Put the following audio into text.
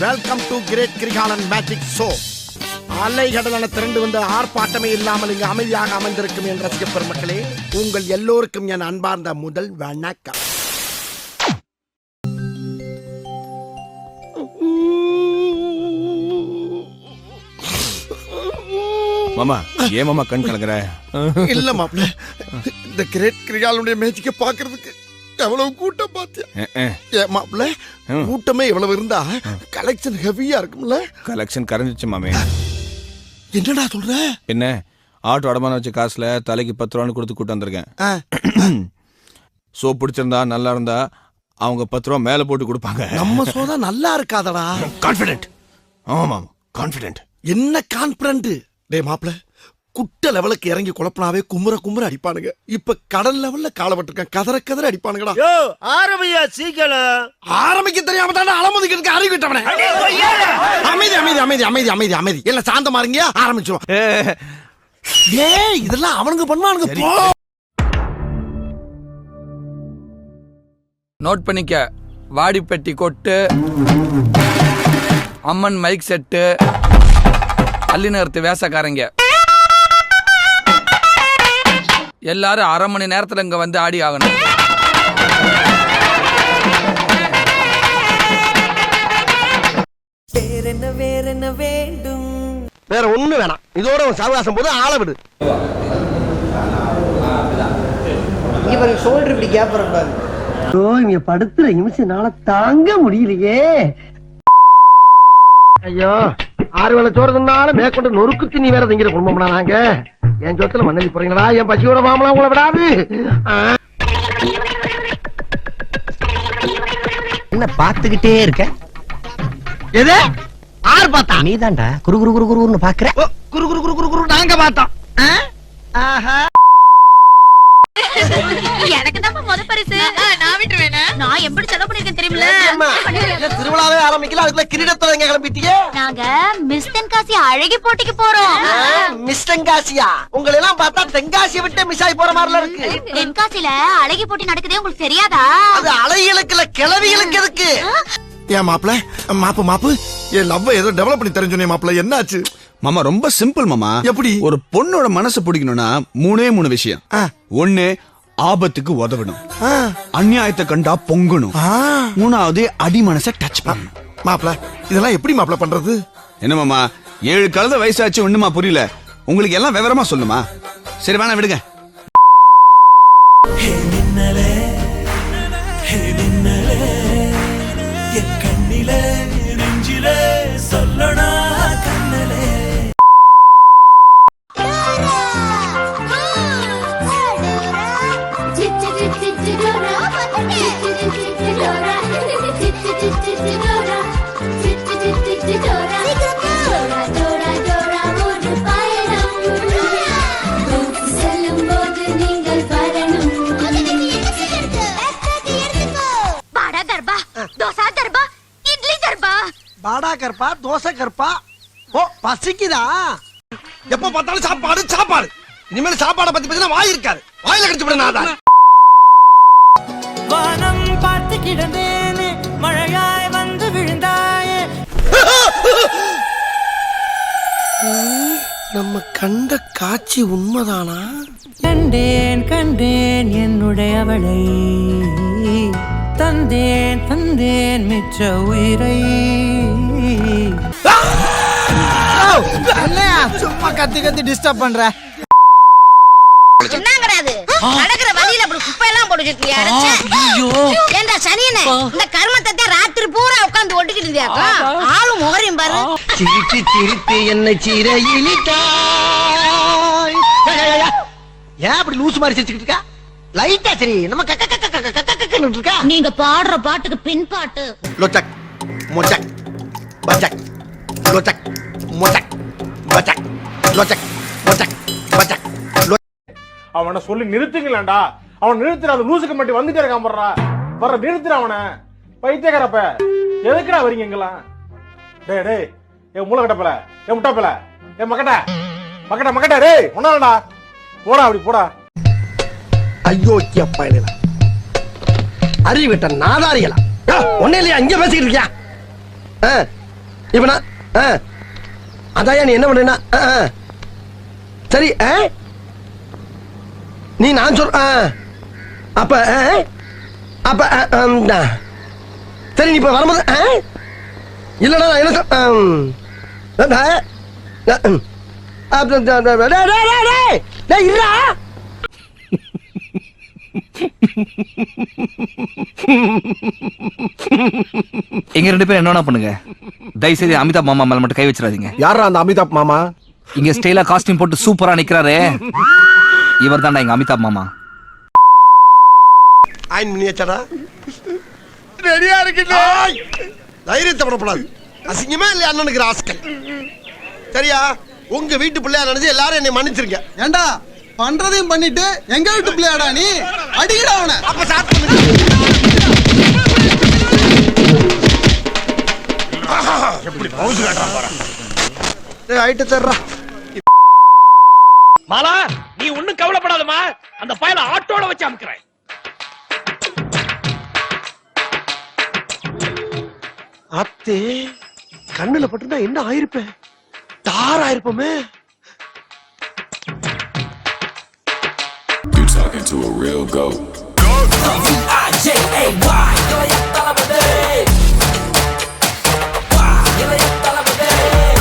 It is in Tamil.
Welcome to great Kirikalan magic show. அலைகடலான திரண்டு வந்த ஆர்ப்பாட்டமே இல்லாமல் இங்கு அமைதியாக அமர்ந்திருக்கும் என் ரசிக பெருமக்களே, உங்கள் எல்லோருக்கும் என் அன்பார்ந்த முதல் வணக்கம். மாமா ஏன் மாமா கண் கலங்குற? இல்ல மாப்ள, இந்த கிரேட் கிரிகாலனுடைய மேஜிக்க பாக்குறதுக்கு எவ்வளவு கூட்டம் பாத்தியா மாப்ள? கூட்டமே எவ்வளவு இருந்தா கலெக்ஷன் ஹெவியா இருக்கும்ல? கலெக்ஷன் கரைஞ்சிச்சு மாமே. என்னடா சொல்ற? என்ன ஆட்டோ அடமான வச்ச காசுல தலைக்கு 10 ரூபான்னு கொடுத்து கூட்டு வந்திருக்கேன். சோ பிடிச்சிருந்தா நல்லா இருந்தா அவங்க 10 ரூபா மேல போட்டு கொடுப்பாங்க. நம்ம சோதா நல்லா இருக்காதடா. கான்பிடென்ட். ஆமா கான்பிடென்ட். என்ன கான்பிடென்ட்? டே மாப்ள, குட்ட லெவலுக்கு இறங்கி குழப்பனாவே குமுற அடிப்பானுங்க. இப்ப கடல் லெவல்ல காலப்பட்டிருக்கேன், கதற அடிப்பானுங்கடா. ஆரம்பியா சீக்கிரம். ஆரம்பிக்க தெரியாம தானே அலமுதிக்கு அறிவிட்டவனே. அமைதி அமைதி அமைதி அமைதி அமைதி அமைதி எல்லாம் சாந்தமா இருங்க, ஆரம்பிச்சிரும். ஏய் இதெல்லாம் அவனுங்க பண்ணுவானுங்க. போ. நோட் பண்ணிக்க. வாடிப்பெட்டி கொட்டு, அம்மன் மைக் செட்டு, அள்ளி நேரத்து வேசக்காரங்க எல்லாரும் 1/2 மணி நேரத்துல இங்க வந்து ஆடி ஆகணும். வேறென்ன வேண்டும்? வேற ஒண்ணு வேணாம். இதோட ஒரு சவகாசம் போது ஆள விடு. இவன் ஷோல்டர் இப்படி கேப் வரக்கூடாது. இங்க படுத்துற நிமிஷம்னால தாங்க முடியலையே. ஐயோ, 6 வேளை சோறுனால மேற்கொண்டு நொறுக்கு திணி வேற திங்கிற குடும்பம்னா நாங்க. என் சொத்துல மண்ணலி போறீங்களா? என் பசியோட மாமலாம் உங்களை விடாது. என்ன பாத்துக்கிட்டே இருக்க? எது? ஆறு பார்த்தா? நீதான்டா குரு குரு குரு குருன்னு பாக்குற. குரு குரு குரு குரு குரு நாங்க பார்த்தோம். ஆஹா, எனக்கு தான் முத பரிசு. நான் விட்டுவேனா? நான் எப்படி செலவு பண்ணிருக்கேன் தெரியுமில? திருவிழாவே ஆரம்பிக்கல, அதுக்குள்ள கிரீடத்தோட கிளம்பிட்டீங்க. நாங்க மிஸ் தென்காசி அழகி போட்டிக்கு போறோம். மிஸ் தென்காசியா? உங்களை எல்லாம் பார்த்தா தென்காசியை விட்டு மிஸ் ஆகி போற மாதிரில இருக்கு. தென்காசில அழகி போட்டி நடக்குதே, உங்களுக்கு தெரியாதா? அது அலைகளுக்கு இல்ல, கிளவிகளுக்கு எதுக்கு? ஏன் மாப்ள, மாப்பு என் லவ் ஏதோ டெவலப் பண்ணி தெரிஞ்சோனே மாப்ள, என்னாச்சு? மாமா ரொம்ப சிம்பிள் மாமா. எப்படி? ஒரு பொண்ணோட மனசை பிடிக்கணும்னா 3 விஷயம். ஒண்ணு ஆபத்துக்கு உதவணும், அநியாயத்தை கண்டா பொங்கணும், 3வது அடி மனசை டச் பண்ணணும். மாப்ள இதெல்லாம் எப்படி மாப்ள பண்றது? என்ன மாமா 7 கலந்த வயசாச்சு ஒண்ணுமா புரியல? உங்களுக்கு எல்லாம் விவரமா சொல்லுமா? சரி வேணா விடுங்க. சொல்லனா கண்ணலே. பாடா கற்பா, தோசை கற்பா. ஓ பசிக்குதா? எப்ப பார்த்தாலும் சாப்பாடு சாப்பாடு. இனிமேல் சாப்பாடை பத்தி பேசினா வாய் இருக்காது, வாயில கடிச்சு விட நான். வானம் பார்த்து கிடந்தேனே, மழையாய் வந்து விழுந்தாயே. நம்ம கண்ட காட்சி உண்மைதானா? கண்டேன் என்னுடையவளை, தந்தேன் மிச்ச உயிரை. சும்மா கத்தி டிஸ்டர்ப் பண்ற. என்னங்கறது நடக்கிற வழியில அப்படி குப்பை எல்லாம் போட்டு வச்சிருக்கியா? ஏண்டா சனியனே, இந்த கர்மத்தை ராத்திரி பூரா உட்கார்ந்து ஒட்டிக்கிட்டு இருந்தியாக்கா? ஆளும் முகரையும் பாரு. சிரித்து என்னை சிறையிலிட்டாய். ஏன் அப்படி லூசு மாதிரி சிரிச்சுக்கிட்டு இருக்கா? லைட்டா சரி, நம்ம கக்கன்னு இருக்கா. நீங்க பாடுற பாட்டுக்கு பின் பாட்டு. லொச்சக் மொச்சக் பச்சக், லொச்சக் மொச்சக் பச்சக், லொச்சக் மொச்சக் பச்சக். அவனை சொல்லி நிறுத்துங்களேன்டா. அவன் நிறுத்துற, அந்த லூசுக்கு மட்டும் வந்துட்டே இருக்கான். வர்ற நிறுத்துற அவனை. பைத்தியக்காரப்ப எதுக்குடா வரீங்க எங்கெல்லாம்? டேய் என் மூளை கட்டப்பல, என் முட்டாப்பல, என் மக்கட்ட டேய் ஒன்னாலடா. போடா அப்படி போடா. ஐயோக்கிய பயணிகளா, அறிவிட்ட நாதாரிகளா, ஒன்னே இல்லையா இங்க பேசிக்கிட்டு இருக்கியா? இப்ப நான் அதாயா நீ என்ன பண்றேன்னா சரி நீ நான் சொல் அப்ப அப்ப சரி நீ இப்ப வரும்போது இல்லடா நான் என்ன இருடா எங்க 2 பேரும் என்ன பண்ணுங்க, தயவு செய்து அமிதாப் மாமா மேல மட்டும் கை வச்சிடாதீங்க. யாரா அந்த அமிதாப் மாமா? இங்க ஸ்டைலா காஸ்டியூம் போட்டு சூப்பரா நிக்கிறாரு, இவர் தான்டா எங்க அமிதாப் மாமா. ஆயின் பண்ணியாச்சடா? ரெடியா இருக்குடா. தைரியத்தை படப்படாது. அசிங்கமா இல்ல அண்ணனுக்கு ராஸ்கல். சரியா? உங்க வீட்டு பிள்ளையா நினைச்சு எல்லாரும் என்னை மன்னிச்சிருங்க. ஏண்டா பண்றதையும் பண்ணிட்டு எங்க வீட்டு பிள்ளையாடா நீ? அடிக்கடா அவனை. அப்ப ஸ்டார்ட் பண்ணு. எப்படி பவுஸ் காட்றான் பாரு. டேய் ஹைட் தர்றா. மாலா நீ ஒண்ணும் கவலைப்படாதமா, அந்த ஃபைல ஆட்டோட வச்சு அமுக்குறேன். அத்தே கண்ணுல பட்டுனா என்ன ஆயிருப்பேன்? தார் ஆயிருப்போமே. You talking to a real goat.